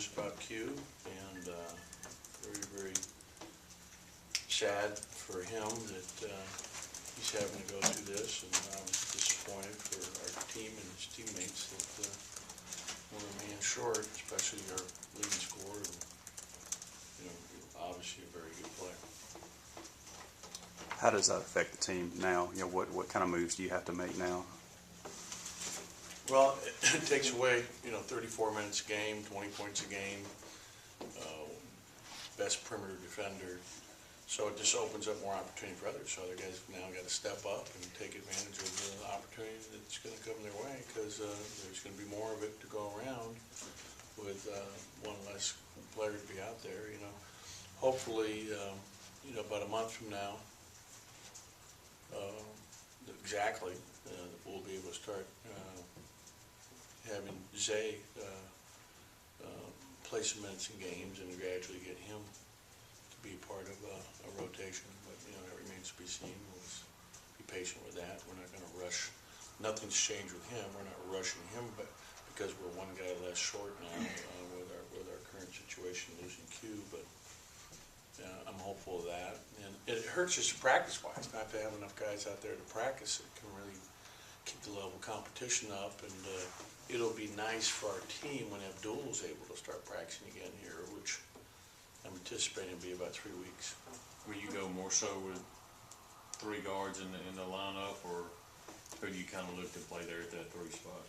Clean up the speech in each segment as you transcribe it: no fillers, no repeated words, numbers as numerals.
news about Q, and very, very sad for him that he's having to go through this, and I'm disappointed for our team and his teammates that we're a man short, especially our leading scorer, and, obviously a very good player. How does that affect the team now? What kind of moves do you have to make now? Well, it takes away, 34 minutes a game, 20 points a game, best perimeter defender. So it just opens up more opportunity for others. So other guys now got to step up and take advantage of the opportunity that's going to come their way, because there's going to be more of it to go around with one less player to be out there. Hopefully, about a month from now, exactly, we'll be able to start having Zay play some minutes in games and gradually get him to be part of a rotation. But, that remains to be seen. We'll be patient with that. We're not going to rush. Nothing's changed with him. We're not rushing him, but because we're one guy less short now with our current situation, losing Q. But I'm hopeful of that. And it hurts us practice-wise not to have enough guys out there to practice. It can really keep the level of competition up, and it'll be nice for our team when Abdul's able to start practicing again here, which I'm anticipating to be about 3 weeks. Will you go more so with 3 guards in the lineup, or who do you kind of look to play there at that 3 spot?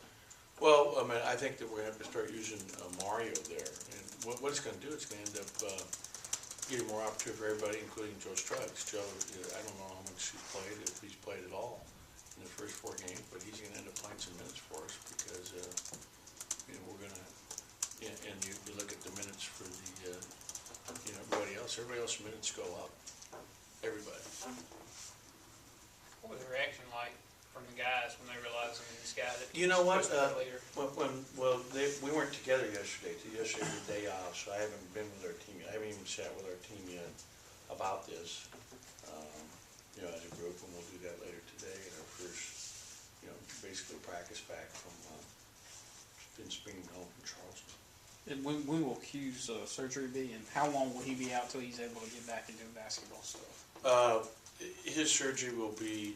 Well, I think that we're going to have to start using Mario there. And what it's going to do, it's going to end up giving more opportunity for everybody, including Joe Struggs. Joe, I don't know how much he's played, if he's played at all in the first 4 games, but he's going to end up playing some minutes for us because, we're going to, and you look at the minutes for the, everybody else's minutes go up. Everybody. What was the reaction like from the guys when they realized this guy that You know what? Later? We weren't together yesterday. Yesterday was a day off, so I haven't been with our team yet. I haven't even sat with our team yet about this, as a group, and we'll do that later today in our first, basically practice back from being home from Charleston. And when will Q's surgery be, and how long will he be out till he's able to get back into basketball stuff? His surgery will be,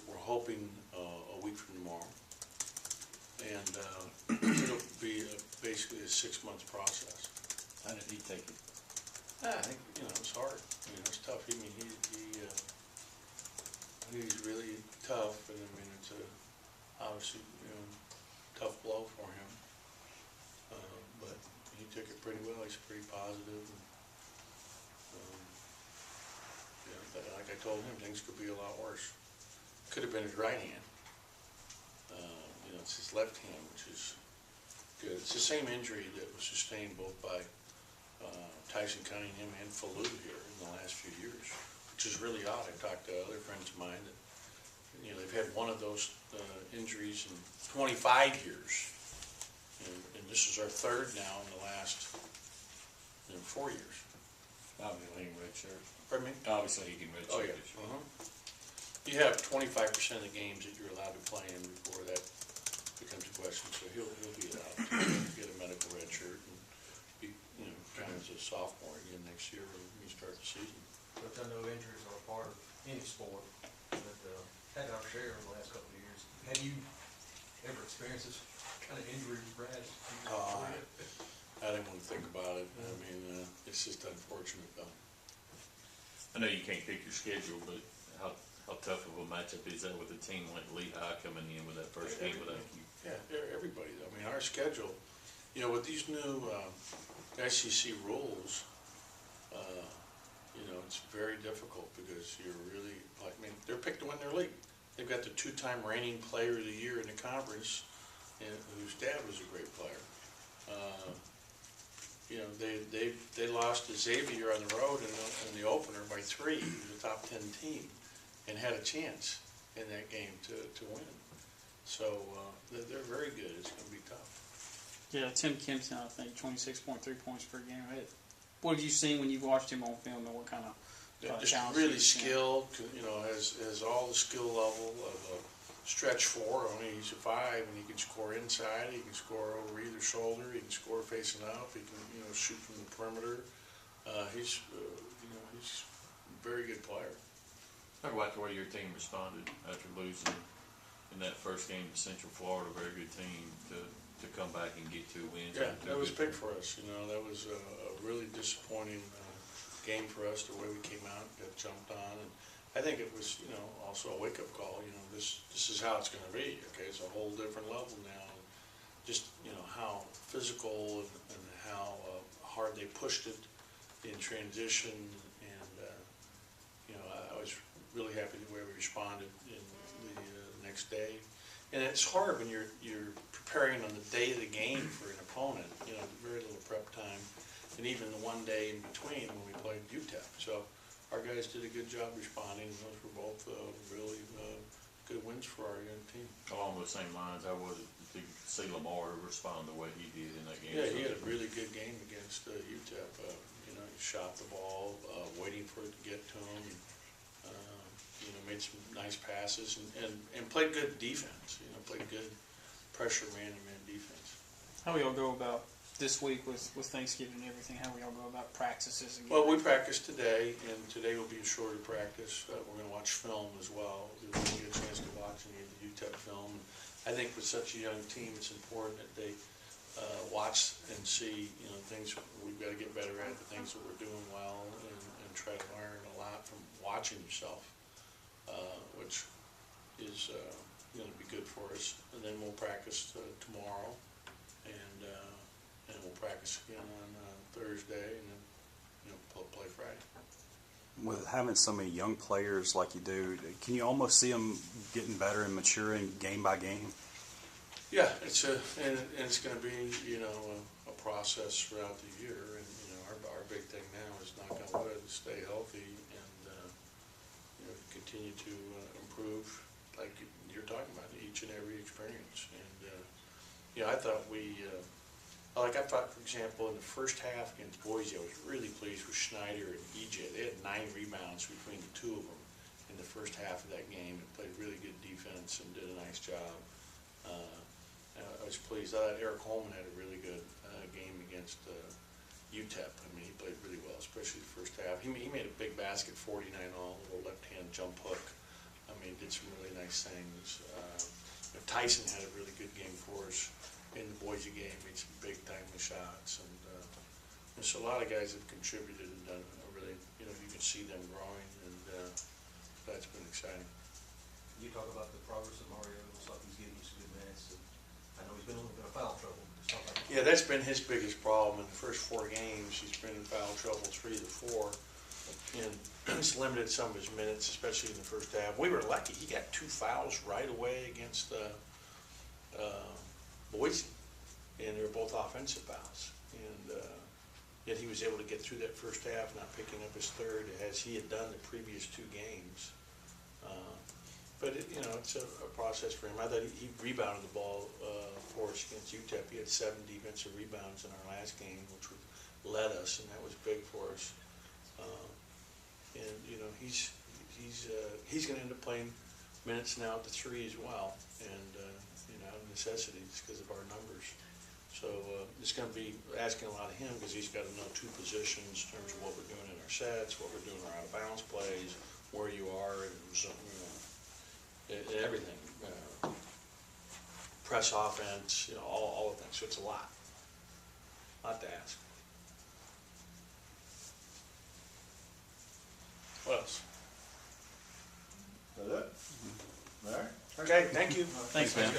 we're hoping a week from tomorrow, and it'll be basically a 6-month process. How did he take it? I think, it's hard. It's tough. He's really tough, and it's obviously, tough blow for him. But he took it pretty well. He's pretty positive. But like I told him, things could be a lot worse. Could have been his right hand. It's his left hand, which is good. It's the same injury that was sustained both by Tyson Cunningham and Falou here in the last few years, which is really odd. I've talked to other friends of mine that, they've had one of those injuries in 25 years. And this is our 3rd now in the last 4 years. Obviously, he can redshirt. Pardon me? Obviously, he can redshirt. Oh, yeah. this year. You have 25% of the games that you're allowed to play in before that becomes a question. So he'll be allowed to get a medical red shirt and be, kind of as a sophomore again next year when you start the season. But I know injuries are a part of any sport, but had our share in the last couple of years. Have you ever experienced this kind of injury, Brad? I didn't want to think about it. It's just unfortunate, though. I know you can't pick your schedule, but how tough of a matchup is that with a team like Lehigh coming in with that first game without you? Yeah, everybody. Our schedule, with these new SEC rules, it's very difficult because you're really, they're picked to win their league. They've got the 2-time reigning player of the year in the conference, and whose dad was a great player. They lost to Xavier on the road in the opener by 3. He was a top 10 team and had a chance in that game to win. So they're very good. It's going to be tough. Yeah, Tim Kempton, I think 26.3 points per game. What have you seen when you've watched him on film, and what kind of Just challenge? really skilled. Has all the skill level of stretch four, only he's a 5, and he can score inside, he can score over either shoulder, he can score facing up, he can, shoot from the perimeter. He's a very good player. Talk about the way your team responded after losing in that first game to Central Florida, a very good team, to come back and get 2 wins. Yeah, Two that was good- big for us, that was a really disappointing game for us, the way we came out, got jumped on, and I think it was, also a wake-up call, this is how it's gonna be, okay, it's a whole different level now. Just, how physical and how hard they pushed it in transition, and, I was really happy the way we responded in the next day. And it's hard when you're preparing on the day of the game for an opponent, very little prep time, and even the one day in between when we played UTEP. So our guys did a good job responding, and those were both really good wins for our young team. Along those same lines, how was it to see Lamar respond the way he did in that game? Yeah, he had a really good game against UTEP. He shot the ball, waiting for it to get to him. Made some nice passes and played good defense. Played good pressure man-to-man defense. How will y'all go about this week with Thanksgiving and everything? How will y'all go about practices? And Well, we practiced today, and today will be a shorter practice. We're going to watch film as well. We'll get a chance to watch any of the UTEP film. I think with such a young team, it's important that they watch and see, things we've got to get better at, the things that we're doing well, and try to learn a lot from watching yourself, which is going to be good for us. And then we'll practice tomorrow, and we'll practice again on Thursday, and then play Friday. With having so many young players like you do, can you almost see them getting better and maturing game by game? Yeah, it's going to be a process throughout the year, and our big thing now is, knock on wood, stay healthy and continue to improve, like you're talking about, each and every experience. And I thought I thought, for example, in the first half against Boise, I was really pleased with Schneider and EJ. They had 9 rebounds between the two of them in the first half of that game, and played really good defense and did a nice job. I was pleased. I thought Eric Holman had a really good game against UTEP. I mean, he played really well, especially the first half. He made a big basket, 49 all, little left-hand jump hook. I mean, did some really nice things. Tyson had a really good game for us in the Boise game, made some big timely shots. And so a lot of guys have contributed and done a really, you can see them growing, and that's been exciting. You talk about the progress of Mario, looks like he's getting you some good minutes. I know he's been a little bit of foul trouble. Yeah, that's been his biggest problem. In the first 4 games, he's been in foul trouble 3 of the 4, and it's limited some of his minutes, especially in the first half. We were lucky; he got 2 fouls right away against Boise, and they were both offensive fouls. And yet he was able to get through that first half, not picking up his third as he had done the previous 2 games. But it's a process for him. I thought he rebounded the ball for us against UTEP. He had 7 defensive rebounds in our last game, which led us, and that was big for us. And he's going to end up playing minutes now at the 3 as well, and out of necessity just because of our numbers. So it's going to be asking a lot of him, because he's got to know 2 positions in terms of what we're doing in our sets, what we're doing in our out of bounds plays, where you are, and everything, press offense, all of things. So it's a lot to ask. What else? Is that it? All right. Okay, thank you. Thanks, man.